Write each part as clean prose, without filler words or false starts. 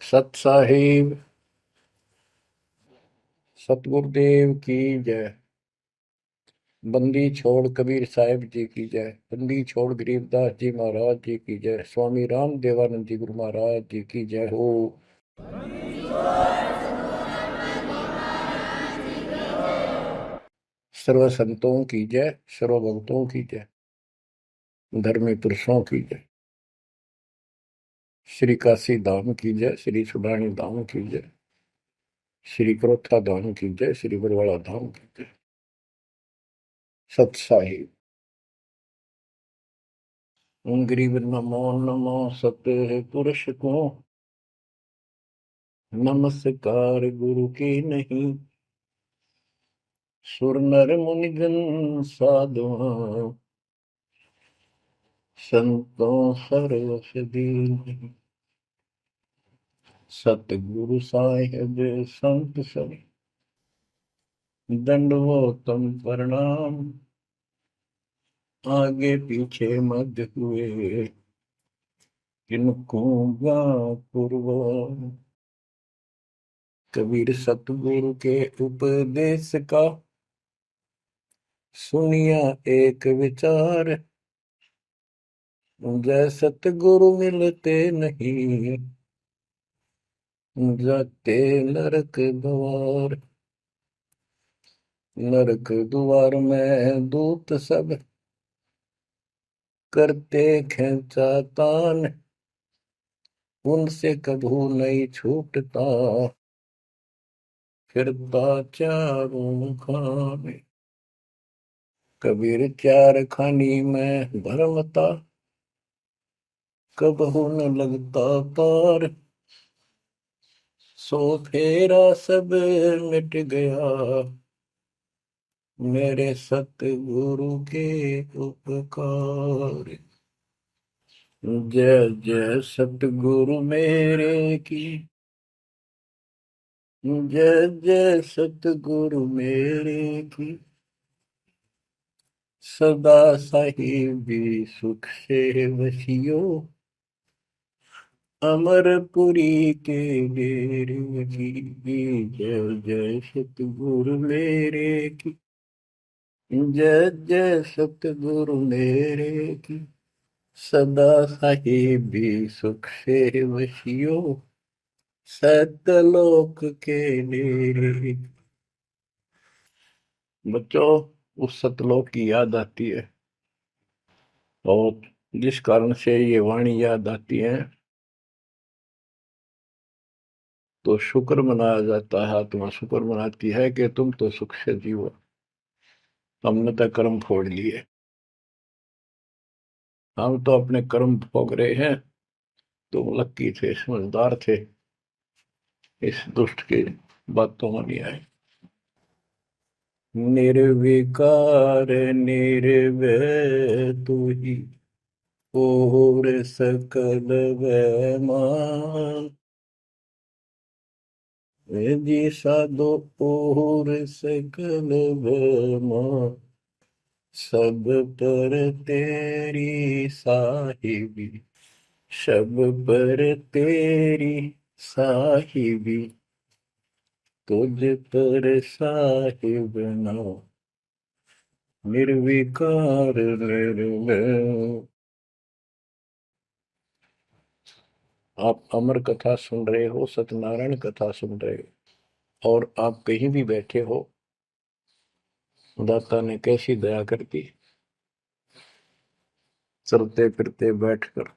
सत साहिब सतगुरुदेव की जय। बंदी छोड़ कबीर साहिब जी की जय। बंदी छोड़ गरीबदास जी महाराज जी की जय। स्वामी राम देवानंद जी गुरु महाराज जी की जय हो। सर्व संतों की जय, सर्व भक्तों की जय, धर्मी पुरुषों की जय। श्री काशी धाम की जय, श्री सुडानी धाम की जय, श्री क्रोथा धाम की जय, श्री बरवाड़ा धाम की जय। सत साहिब गरीब नमो नमो सत्य पुरुष को नमस्कार गुरु की नहीं। सुर नर मुनिजन साधुआ संतों सर्वस दीन। सतगुरु साहिब संत सब दंडवतम प्रणाम। आगे पीछे मध्य हुए किनको पूर्व। कबीर सतगुरु के उपदेश का सुनिया एक विचार। जय सतगुरु मिलते नहीं जाते नरक द्वार। नरक द्वार में दूत सब करते खेचा तान। उनसे कभू नहीं छूटता फिरता चारों खाने। कबीर चार खानी में भरमता कबहू न लगता पार। सो फेरा सब मिट गया मेरे सतगुरु के उपकार। जय जय सतगुरु मेरे की जय जय सतगुरु मेरे की। सदा साहिबी सुख से वसियो अमरपुरी के डेरे की। जय जय सतगुरु मेरे की जय जय सतगुरु मेरे की। सदा साहिबी सुख से वसियो सतलोक के डेरे। बच्चों, उस सतलोक की याद आती है और जिस कारण से ये वाणी याद आती है तो शुक्र मनाया जाता है। आत्मा शुक्र मनाती है कि तुम तो सुख से जीवो, हमने तो कर्म फोड़ लिए। हम तो अपने कर्म भोग रहे हैं, तुम लक्की थे, समझदार थे, इस दुष्ट की बातों में नहीं आए। निर्विकार निर्भय तू ही और सकल वैमान। जी साधो और सकल वैमान। सब पर तेरी साहिबी, सब पर तेरी साहिबी। तुझ पर साहिब नाम निर्विकार निर्भय। आप अमर कथा सुन रहे हो, सत्यनारायण कथा सुन रहे हो, और आप कहीं भी बैठे हो, दाता ने कैसी दया कर दी। चलते फिरते बैठकर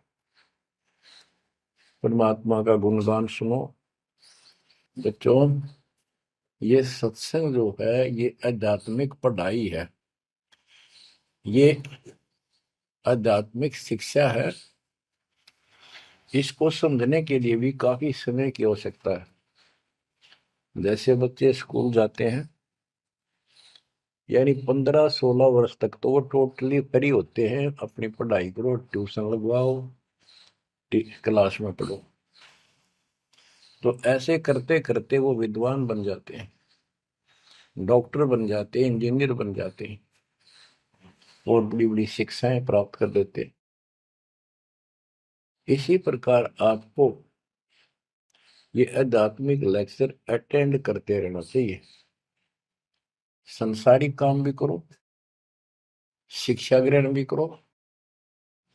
परमात्मा का गुणगान सुनो। बच्चों, ये सत्संग जो है ये आध्यात्मिक पढ़ाई है, ये आध्यात्मिक शिक्षा है। इसको समझने के लिए भी काफी समय की आवश्यकता है। जैसे बच्चे स्कूल जाते हैं, यानी 15-16 वर्ष तक तो वो टोटली फ्री होते हैं। अपनी पढ़ाई करो, ट्यूशन लगवाओ, क्लास में पढ़ो। तो ऐसे करते करते वो विद्वान बन जाते हैं, डॉक्टर बन जाते हैं, इंजीनियर बन जाते हैं और बड़ी बड़ी शिक्षाएं प्राप्त कर लेते हैं। इसी प्रकार आपको ये आध्यात्मिक लेक्चर अटेंड करते रहना चाहिए। संसारिक काम भी करो, शिक्षा ग्रहण भी करो,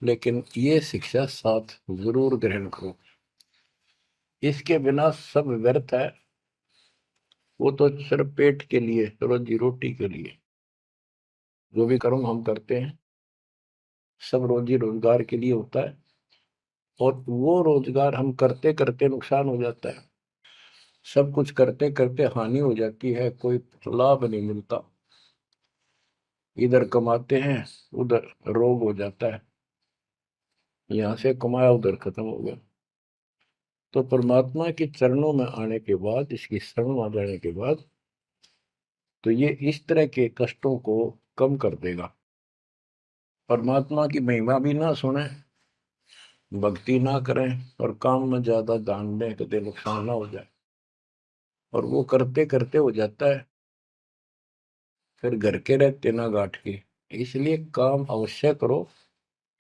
लेकिन ये शिक्षा साथ जरूर ग्रहण करो। इसके बिना सब व्यर्थ है। वो तो सिर्फ पेट के लिए, रोजी रोटी के लिए जो भी कर्म हम करते हैं सब रोजी रोजगार के लिए होता है, और वो रोजगार हम करते करते नुकसान हो जाता है। सब कुछ करते करते हानि हो जाती है, कोई लाभ नहीं मिलता। इधर कमाते हैं, उधर रोग हो जाता है, यहाँ से कमाया उधर खत्म हो गया। तो परमात्मा के चरणों में आने के बाद, इसकी शरण आ जाने के बाद, तो ये इस तरह के कष्टों को कम कर देगा। परमात्मा की महिमा भी ना सुने, भक्ति ना करें, और काम में ज्यादा ध्यान दें, कभी नुकसान ना हो जाए। और वो करते करते हो जाता है, फिर घर के रहते ना गांठ के। इसलिए काम अवश्य करो,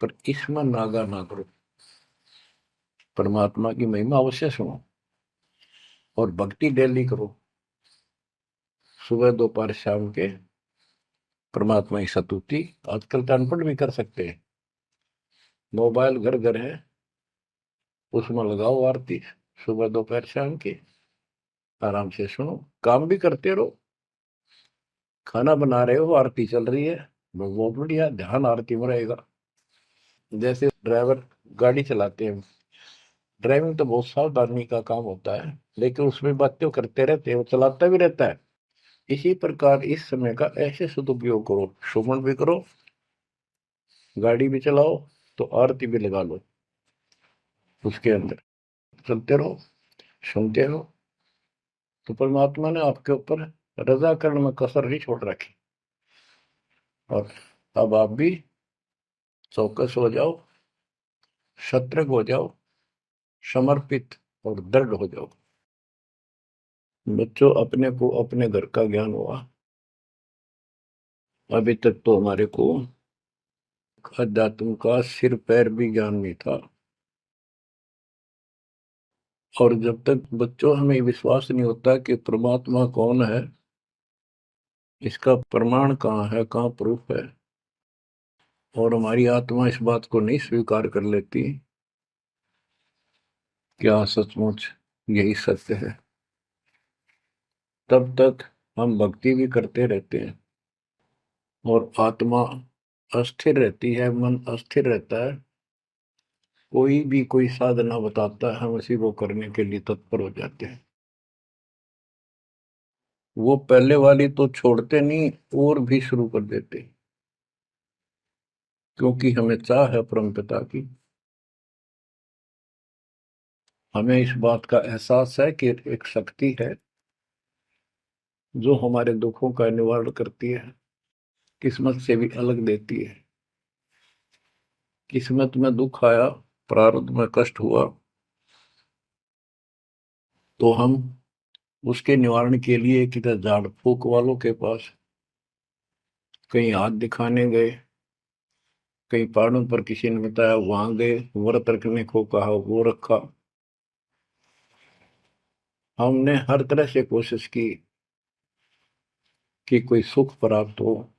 पर इसमें नागा ना करो। परमात्मा की महिमा अवश्य सुनो, और भक्ति डेली करो, सुबह दोपहर शाम के परमात्मा की स्तुति। आजकल तो अनपढ़ भी कर सकते हैं, मोबाइल घर घर है, उसमें लगाओ आरती, सुबह दोपहर शाम की, आराम से सुनो, काम भी करते रहो। खाना बना रहे हो, आरती चल रही है, बहुत बढ़िया, ध्यान आरती में रहेगा। जैसे ड्राइवर गाड़ी चलाते हैं, ड्राइविंग तो बहुत सावधानी का काम होता है, लेकिन उसमें बातें करते रहते हैं, वो चलाता भी रहता है। इसी प्रकार इस समय का ऐसे सदुपयोग करो, श्रवण भी करो, गाड़ी भी चलाओ, तो आरती भी लगा लो, उसके अंदर चलते रहो, सुनते रहो। तो परमात्मा ने आपके ऊपर रजा करने में कसर नहीं छोड़ रखी। और अब आप भी चौकस हो जाओ, सतर्क हो जाओ, समर्पित और दृढ़ हो जाओ। बच्चों, अपने को अपने घर का ज्ञान हुआ, अभी तक तो हमारे को अध्यात्म का सिर पैर भी ज्ञान नहीं था। और जब तक बच्चों हमें विश्वास नहीं होता कि परमात्मा कौन है, इसका प्रमाण कहाँ है, कहाँ प्रूफ है, और हमारी आत्मा इस बात को नहीं स्वीकार कर लेती क्या सचमुच यही सत्य है, तब तक हम भक्ति भी करते रहते हैं और आत्मा अस्थिर रहती है, मन अस्थिर रहता है। कोई भी कोई साधना बताता है, हम उसी को करने के लिए तत्पर हो जाते हैं। वो पहले वाली तो छोड़ते नहीं, और भी शुरू कर देते, क्योंकि हमें चाह है परम पिता की। हमें इस बात का एहसास है कि एक शक्ति है जो हमारे दुखों का निवारण करती है, किस्मत से भी अलग देती है। किस्मत में दुख आया, प्रारब्ध में कष्ट हुआ, तो हम उसके निवारण के लिए किधर झाड़ फूक वालों के पास, कहीं हाथ दिखाने गए, कहीं पहाड़ों पर किसी ने बताया वहां गए, व्रत रखने को कहा वो रखा। हमने हर तरह से कोशिश की कि कोई सुख प्राप्त हो,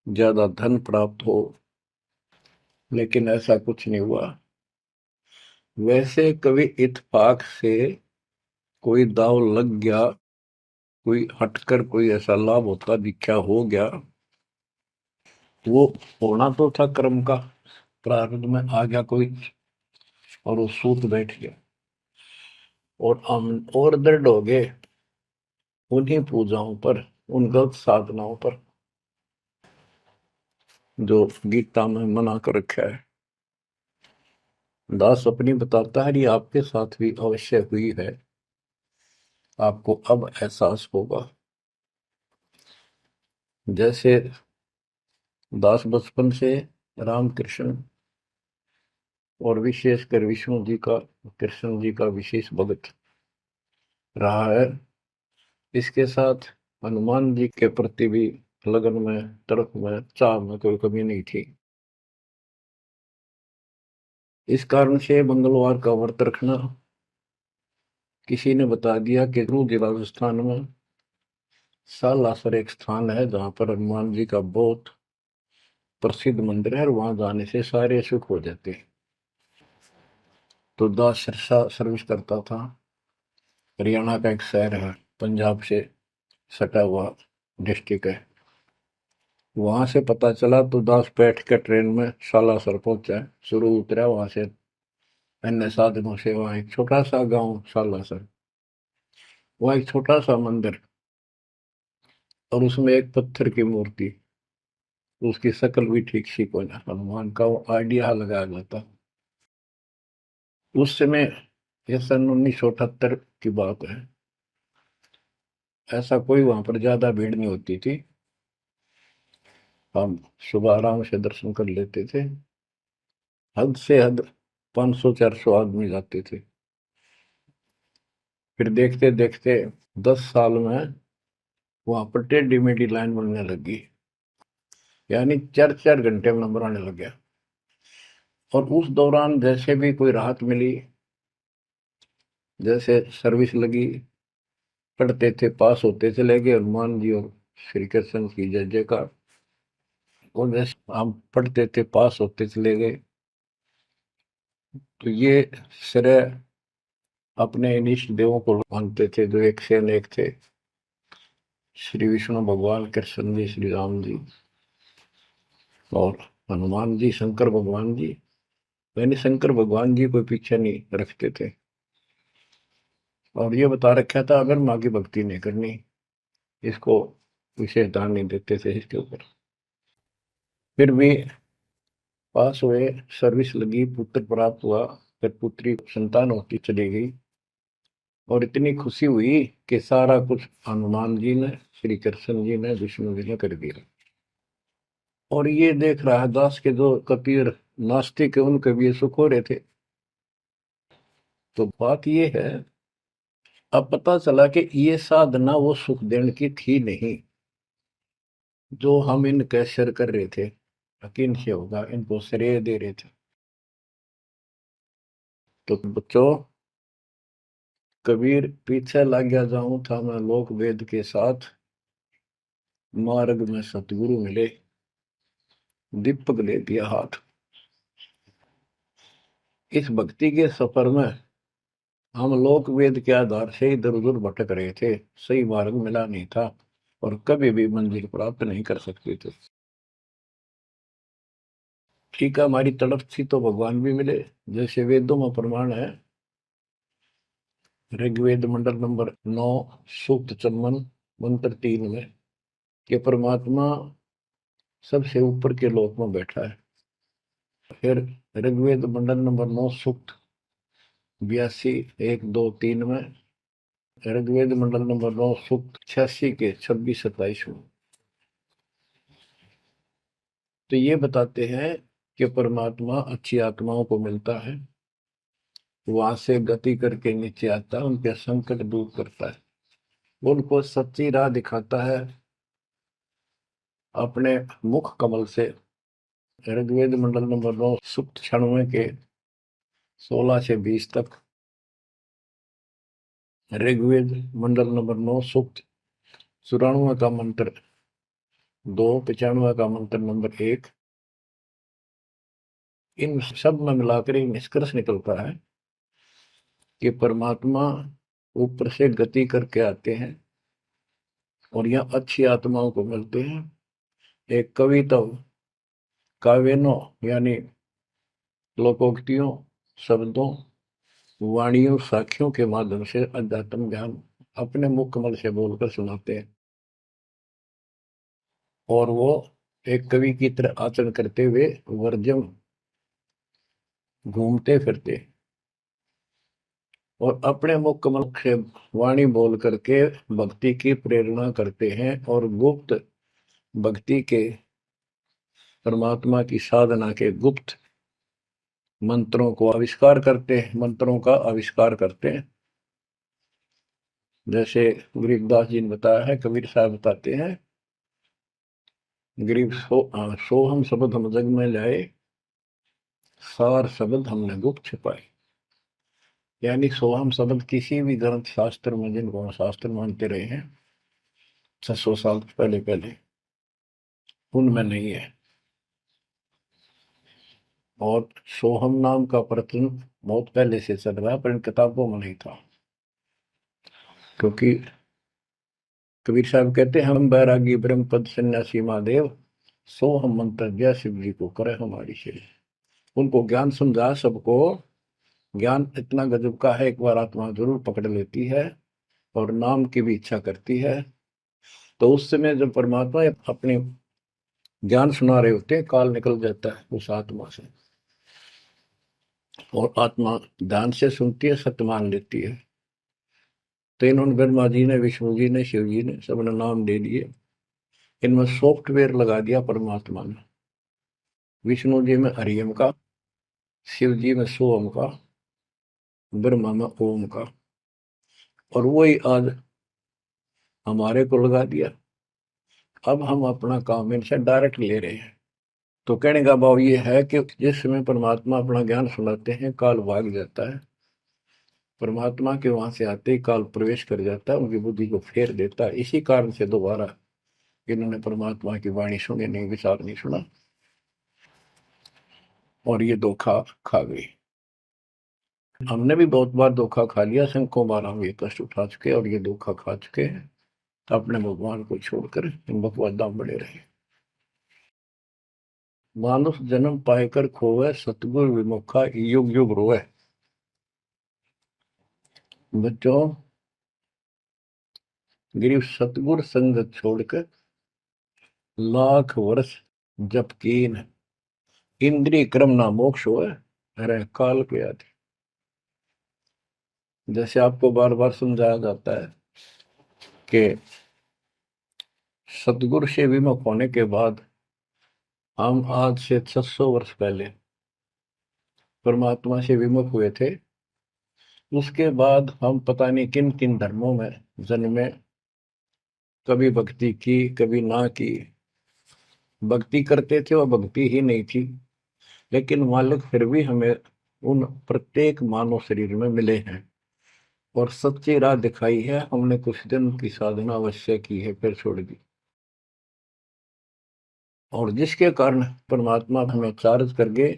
ज्यादा धन प्राप्त हो, लेकिन ऐसा कुछ नहीं हुआ। वैसे कभी इत्तेफाक से कोई दाव लग गया, कोई हटकर कोई ऐसा लाभ होता दिखा हो गया, वो होना तो था कर्म का, प्रारब्ध में आ गया कोई, और वो सूत बैठ गया, और हम और दृढ़ हो गए उन्हीं पूजाओं पर, उन गलत साधनाओं पर जो गीता में मना कर रखा है। दास अपनी बताता है, ये आपके साथ भी अवश्य हुई है, आपको अब एहसास होगा। जैसे दास बचपन से रामकृष्ण और विशेषकर विष्णु जी का, कृष्ण जी का विशेष भक्त रहा है, इसके साथ हनुमान जी के प्रति भी लगन में, तरफ में, चाह में कोई कमी नहीं थी। इस कारण से मंगलवार का व्रत रखना, किसी ने बता दिया कि जरूर राजस्थान में सालासर एक स्थान है जहां पर हनुमान जी का बहुत प्रसिद्ध मंदिर है और वहां जाने से सारे सुख हो जाते हैं। तो दास सिरसा सर्विस करता था। हरियाणा का एक शहर है, पंजाब से सटा हुआ डिस्ट्रिक्ट है। वहां से पता चला तो दास बैठ कर ट्रेन में सालासर पहुंचा, शुरू उतरा वहां से अन्य साधनों से। वहां एक छोटा सा गांव सालासर, वहां एक छोटा सा मंदिर और उसमें एक पत्थर की मूर्ति। उसकी शक्ल भी ठीक सी को ना, हनुमान का वो आइडिया लगाया जाता। उस समय, ये सन 1978 की बात है, ऐसा कोई वहां पर ज्यादा भीड़ नहीं होती थी। हम सुबह आराम से दर्शन कर लेते थे। हद से हद 500-400 आदमी जाते थे। फिर देखते देखते 10 साल में वहां पर टेढ़ी मेढ़ी लाइन बनने लगी, यानी 4-4 घंटे में नंबर आने लग गया। और उस दौरान जैसे भी कोई राहत मिली, जैसे सर्विस लगी, पढ़ते थे, पास होते चले गए, हनुमान जी और श्री कृष्ण की जय जयकार। और जैसे हम पढ़ते थे, पास होते चले गए। तो ये श्रेय अपने इष्ट देवों को मानते थे, जो एक से अनेक थे। श्री विष्णु भगवान, कृष्ण जी, श्री राम जी और हनुमान जी, शंकर भगवान जी। मैंने शंकर भगवान जी को पीछे नहीं रखते थे, और ये बता रखा था अगर माँ की भक्ति नहीं करनी, इसको विशेष ध्यान नहीं देते थे इसके ऊपर। फिर भी पास हुए, सर्विस लगी, पुत्र प्राप्त हुआ, फिर पुत्री संतान होती चली गई। और इतनी खुशी हुई कि सारा कुछ हनुमान जी ने, श्री कृष्ण जी ने, विष्णु जी ने कर दिया। और ये देख रहा है दास के जो कबीर नास्तिक है, उनके भी ये सुख हो रहे थे। तो बात ये है, अब पता चला कि ये साधना वो सुख देने की थी नहीं जो हम इनके सिर कर रहे थे। यकीन से होगा, इनको श्रेय दे रहे थे। तो बच्चों, कबीर पीछे लग गया जाऊं था मैं लोक वेद के साथ, मार्ग में सतगुरु मिले, दीपक ले दिया हाथ। इस भक्ति के सफर में हम लोक वेद के आधार से इधर उधर भटक रहे थे, सही मार्ग मिला नहीं था और कभी भी मंजिल प्राप्त नहीं कर सकते थे। ठीक है, हमारी तड़प थी तो भगवान भी मिले। जैसे वेदों में प्रमाण है, ऋग्वेद मंडल नंबर 9, सूक्त चमन, मंत्र 3 में, कि परमात्मा सबसे ऊपर के लोक में बैठा है। फिर ऋग्वेद मंडल नंबर 9, सूक्त 82, 1, 2, 3 में, ऋग्वेद मंडल नंबर 9, सूक्त 86 के 26-27 में। तो ये बताते हैं कि परमात्मा अच्छी आत्माओं को मिलता है, वहां से गति करके नीचे आता है, उनके संकट दूर करता है, उनको सच्ची राह दिखाता है अपने मुख कमल से। ऋग्वेद मंडल नंबर 9, सूक्त 96 के 16 से 20 तक, ऋग्वेद मंडल नंबर 9, सूक्त 94 का मंत्र 2, 95 का मंत्र नंबर 1, इन सब में मिलाकर एक निष्कर्ष निकलता है कि परमात्मा ऊपर से गति करके आते हैं और यहाँ अच्छी आत्माओं को मिलते हैं। एक कविता, काव्यों यानी लोकोक्तियों, शब्दों, वाणियों, साखियों के माध्यम से अध्यात्म ज्ञान अपने मुख कमल से बोलकर सुनाते हैं। और वो एक कवि की तरह आचरण करते हुए वर्जम घूमते फिरते और अपने मुख कमल से वाणी बोल करके भक्ति की प्रेरणा करते हैं और गुप्त भक्ति के, परमात्मा की साधना के गुप्त मंत्रों को आविष्कार करते हैं, मंत्रों का आविष्कार करते हैं। जैसे गरीबदास जी ने बताया है, कबीर साहब बताते हैं, गरीब सो हम शब्द हम जग में लाए, सार शब्द हमने गुप्त छिपाए। यानी सोहम शब्द किसी भी ग्रंथ शास्त्र में, जिनको हम शास्त्र मानते रहे हैं 600 साल पहले पहले, उनमें नहीं है। और सोहम नाम का प्रचलन बहुत पहले से चल रहा है, पर इन किताबों में नहीं था। क्योंकि कबीर साहब कहते हैं, हम बैरागी ब्रह्म पद सन्यासी महादेव, सो हम मंत्र दिया शिव जी को करे हमारी शेर। उनको ज्ञान समझा सबको। ज्ञान इतना गजब का है, एक बार आत्मा जरूर पकड़ लेती है और नाम की भी इच्छा करती है, तो उस समय जब परमात्मा अपने ज्ञान सुना रहे होते हैं, काल निकल जाता है उस आत्मा से, और आत्मा ध्यान से सुनती है, सत्य मान लेती है। तो इन्होंने ब्रह्मा जी ने, विष्णु जी ने, शिव जी ने, सबने नाम दे दिए। इनमें सॉफ्टवेयर लगा दिया परमात्मा ने। विष्णु जी में हरियम का, शिव जी में सोम का, ब्रह्मा में ओम का, और वही आज हमारे को लगा दिया। अब हम अपना काम इनसे डायरेक्ट ले रहे हैं। तो कहने का भाव ये है कि जिस समय परमात्मा अपना ज्ञान सुनाते हैं, काल भाग जाता है। परमात्मा के वहां से आते ही काल प्रवेश कर जाता है, उनकी बुद्धि को फेर देता है। इसी कारण से दोबारा इन्होंने परमात्मा की वाणी सुनी नहीं, विचार नहीं सुना, और ये धोखा खा गई। हमने भी बहुत बार धोखा खा लिया, सैकड़ों बार हम ये कष्ट उठा चुके और ये धोखा खा चुके हैं। अपने भगवान को छोड़कर इन बकवादा में बड़े रहे। मानुष जन्म पाएकर खोवे, सतगुर विमुखा युग युग रोए। बच्चों, गिरीश सतगुर संगत छोड़कर लाख वर्ष जप कीन, इंद्रिय क्रम ना मोक्ष होए, अरे काल के आदि। जैसे आपको बार बार समझाया जाता है कि सतगुरु से विमुख होने के बाद हम आज से 600 वर्ष पहले परमात्मा से विमुख हुए थे। उसके बाद हम पता नहीं किन किन धर्मों में जन्मे, कभी भक्ति की कभी ना की। भक्ति करते थे, वह भक्ति ही नहीं थी, लेकिन मालिक फिर भी हमें उन प्रत्येक मानव शरीर में मिले हैं और सच्ची राह दिखाई है। हमने कुछ दिन की साधना अवश्य की है, फिर छोड़ दी, और जिसके कारण परमात्मा हमें चार्ज कर गए।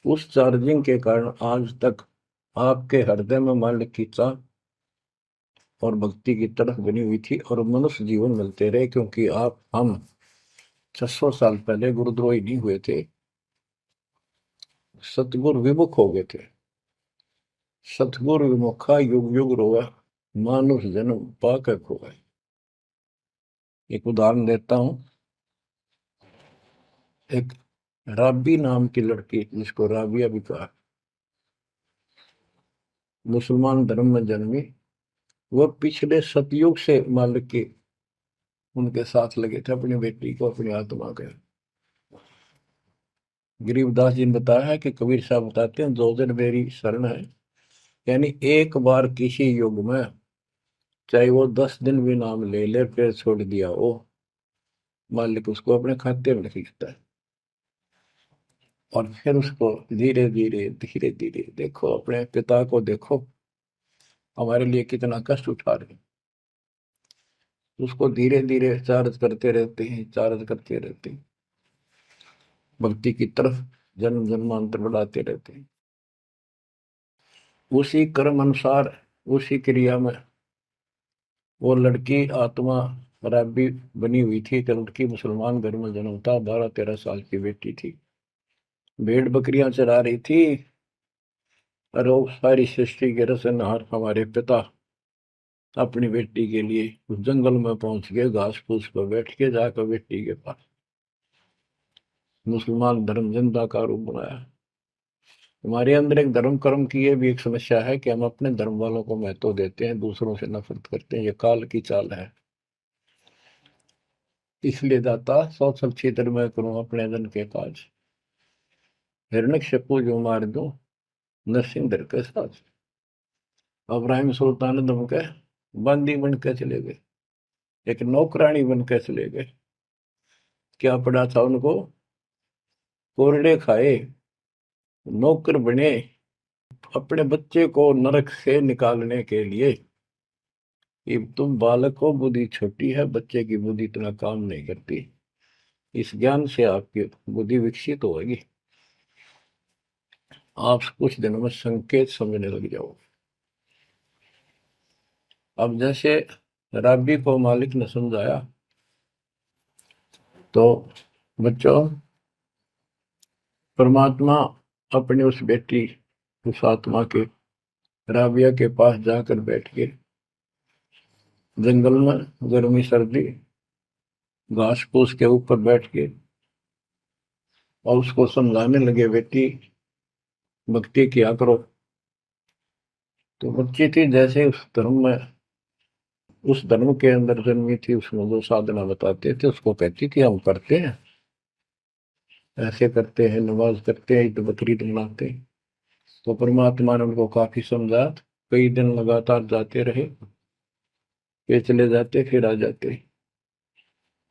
उस चार्जिंग के कारण आज तक आपके हृदय में मालिक की चाह और भक्ति की तरफ बनी हुई थी, और मनुष्य जीवन मिलते रहे। क्योंकि हम 600 साल पहले गुरुद्रोही नहीं हुए थे, सतगुरु विमुख हो गए थे। सतगुरु विमुखा युग युग रोआ, मानुष जन्म पाकर खोआ। एक उदाहरण देता हूं। एक राबी नाम की लड़की, जिसको राबिया भी कहा, मुसलमान धर्म में जन्मी। वह पिछले सतयुग से मालिक के उनके साथ लगे थे, अपनी बेटी को, अपनी आत्मा के। गरीबदास जी ने बताया है कि कबीर साहब बताते हैं, 2 दिन मेरी शरण है। यानी एक बार किसी युग में चाहे वो 10 दिन भी नाम ले ले, फिर छोड़ दिया वो, मालिक उसको अपने खाते में लिख लेता है। और फिर उसको धीरे धीरे धीरे धीरे, देखो अपने पिता को, देखो हमारे लिए कितना कष्ट उठा रहे हैं। उसको धीरे धीरे चार्ज करते रहते हैं, चार्ज करते रहते हैं, भक्ति की तरफ जन्म जन्मांतर बढ़ाते रहते हैं। उसी कर्म अनुसार, उसी क्रिया में वो लड़की आत्मा राबी बनी हुई थी। तो लड़की मुसलमान घर में जन्म था, 12-13 साल की बेटी थी, भेड़ बकरियां चरा रही थी। और वो सारी सृष्टि के रचनहार हमारे पिता अपनी बेटी के लिए उस जंगल में पहुंच गए, घास फूस पर बैठ के जाकर बेटी के पास मुसलमान धर्म जिंदा का रूप बनाया। हमारे अंदर एक धर्म कर्म की ये भी एक समस्या है कि हम अपने धर्म वालों को महत्व देते हैं, दूसरों से नफरत करते हैं। ये काल की चाल है। इसलिए दाता सौ सब क्षेत्र में करूं अपने धन के काज, हिरण्यकशिपु जो मार दूं, नरसिंह धर के साथ। अब्राहिम सुल्तान दम के बंदी बन के चले गए, एक नौकरानी बन के चले गए। क्या पड़ा था उनको? कोरडे खाए, नौकर बने, अपने बच्चे को नरक से निकालने के लिए कि तुम बालक को बुद्धि छोटी है, बच्चे की बुद्धि इतना काम नहीं करती, इस ज्ञान से आपकी बुद्धि विकसित होगी, आप कुछ दिनों में संकेत समझने लग जाओ। अब जैसे राबी को मालिक ने समझाया, तो बच्चों परमात्मा अपने उस बेटी, उस आत्मा के राबिया के पास जाकर बैठ के जंगल में गर्मी सर्दी घास फूस के ऊपर बैठ के और उसको समझाने लगे, बेटी भक्ति किया करो। तो बच्ची थी, जैसे उस धर्म के अंदर जन्मी थी, उसमें जो साधना बताते थे उसको कहती थी हम करते हैं, ऐसे करते हैं, नमाज करते हैं, ईद बकरीद मनाते हैं। तो परमात्मा ने उनको काफी समझा, कई दिन लगातार जाते रहे, फिर चले जाते, फिर आ जाते।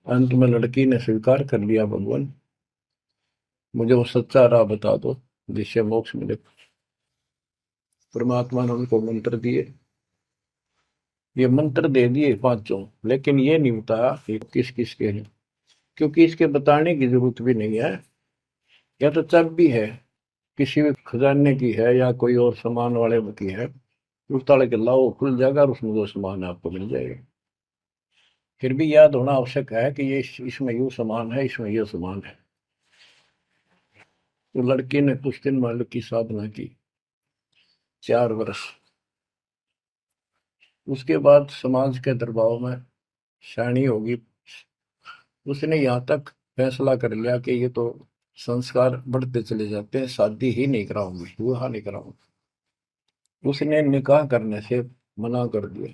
अंत में लड़की ने स्वीकार कर लिया, भगवान मुझे वो सच्चा राह बता दो जिससे मोक्ष मिले। परमात्मा ने उनको मंत्र दिए, ये मंत्र दे दिए पांचों, लेकिन ये नहीं बताया कि किस किस के हैं, क्योंकि इसके बताने की जरूरत भी नहीं है। या तो चाबी है, किसी भी खजाने की है या कोई और सामान वाले की है, उस ताले के लाओ, खुल जाएगा और उसमें जो सामान है आपको मिल जाएगा। फिर भी याद होना आवश्यक है कि ये इसमें यूं सामान है, इसमें ये सामान है। तो लड़की ने कुछ दिन मालिक की साधना की, 4 वर्ष। उसके बाद समाज के दबाव में शानी होगी, उसने यहाँ तक फैसला कर लिया कि ये तो संस्कार बढ़ते चले जाते हैं, शादी ही नहीं कराऊंगी, विवाह नहीं कराऊंगी। उसने निकाह करने से मना कर दिया।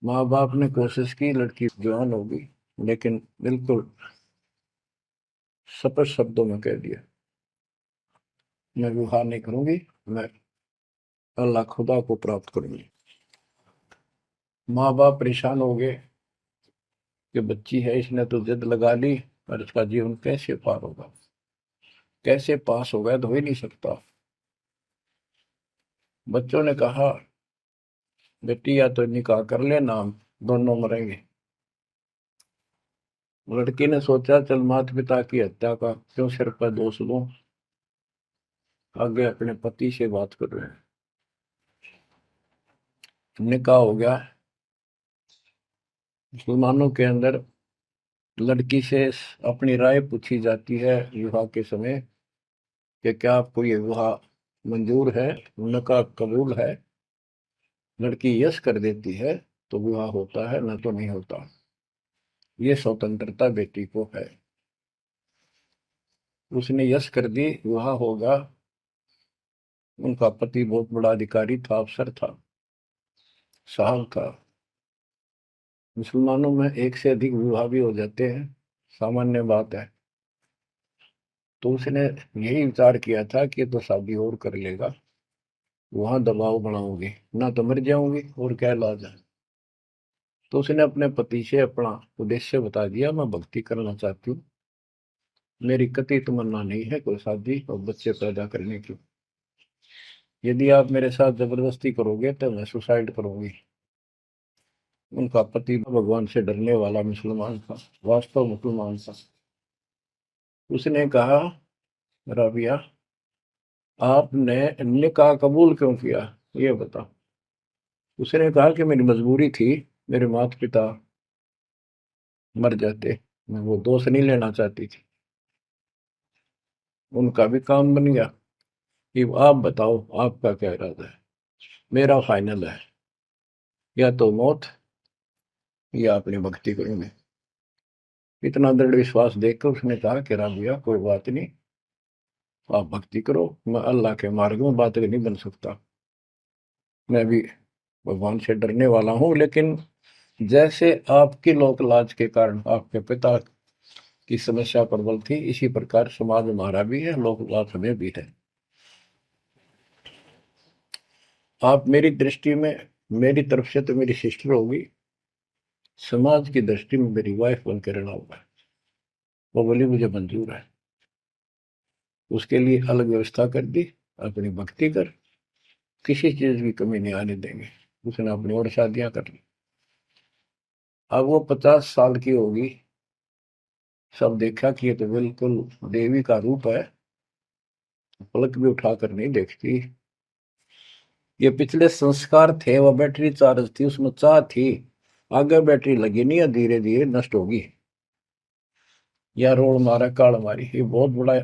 माँ बाप ने कोशिश की, लड़की जवान होगी, लेकिन बिल्कुल स्पष्ट शब्दों में कह दिया, मैं विवाह नहीं करूंगी, मैं अल्लाह खुदा को प्राप्त करूंगी। माँ बाप परेशान हो गए कि बच्ची है, इसने तो जिद लगा ली, और इसका जीवन कैसे पार होगा, कैसे पास होगा, तो हो ही नहीं सकता। बच्चों ने कहा, बेटी या तो निकाह कर लेना, हम दोनों मरेंगे। लड़की ने सोचा, चल माता पिता की हत्या का क्यों सिर पर दोष लूं, आगे अपने पति से बात कर रहे हैं। निकाह हो गया। मुसलमानों के अंदर लड़की से अपनी राय पूछी जाती है विवाह के समय कि क्या आपको ये विवाह मंजूर है, निकाह कबूल है। लड़की यस कर देती है तो विवाह होता है, न तो नहीं होता। ये स्वतंत्रता बेटी को है। उसने यस कर दी, विवाह होगा। उनका पति बहुत बड़ा अधिकारी था, अफसर था, साहब था। मुसलमानों में एक से अधिक विवाह भी हो जाते हैं, सामान्य बात है। तो उसने यही विचार किया था कि तो शादी और कर लेगा, वहां दबाव बनाऊंगी, ना तो मर जाऊंगी और क्या इलाज है। तो उसने अपने पति से अपना उद्देश्य बता दिया, मैं भक्ति करना चाहती हूँ, मेरी कतई तमन्ना नहीं है कोई शादी और बच्चे पैदा करने की। यदि आप मेरे साथ जबरदस्ती करोगे तो मैं सुसाइड करूंगी। उनका पति भगवान से डरने वाला मुसलमान था, वास्तव मुसलमान था। उसने कहा, राबिया आपने निकाह कबूल क्यों किया, ये बता। उसने कहा कि मेरी मजबूरी थी, मेरे माता पिता मर जाते, मैं वो दोष नहीं लेना चाहती थी। उनका भी काम बन गया कि आप बताओ आपका क्या इरादा है। मेरा फाइनल है, या तो मौत या अपनी भक्ति करूंगे। इतना दृढ़ विश्वास देखकर उसने कहा कि राबिया कोई बात नहीं, आप भक्ति करो, मैं अल्लाह के मार्ग में बात नहीं बन सकता, मैं भी भगवान से डरने वाला हूँ। लेकिन जैसे आपकी लोक लाज के कारण आपके पिता की समस्या प्रबल थी, इसी प्रकार समाज हमारा भी है, लोक लाज हमें भी है। आप मेरी दृष्टि में, मेरी तरफ से तो मेरी सिस्टर होगी, समाज की दृष्टि में मेरी वाइफ बन के रहना होगा। वो बोली मुझे मंजूर है। उसके लिए अलग व्यवस्था कर दी अपनी भक्ति कर, किसी चीज की कमी नहीं आने देंगे। उसने अपनी और शादियां कर ली। अब वो 50 साल की होगी, सब देखा कि ये तो बिल्कुल देवी का रूप है, पलक भी उठाकर नहीं देखती। ये पिछले संस्कार थे, वो बैटरी चार्ज थी, उसमें चाह थी, आगे बैटरी लगी नहीं है, धीरे धीरे नष्ट होगी। या रोड मारा काल मारी, ये बहुत बड़ा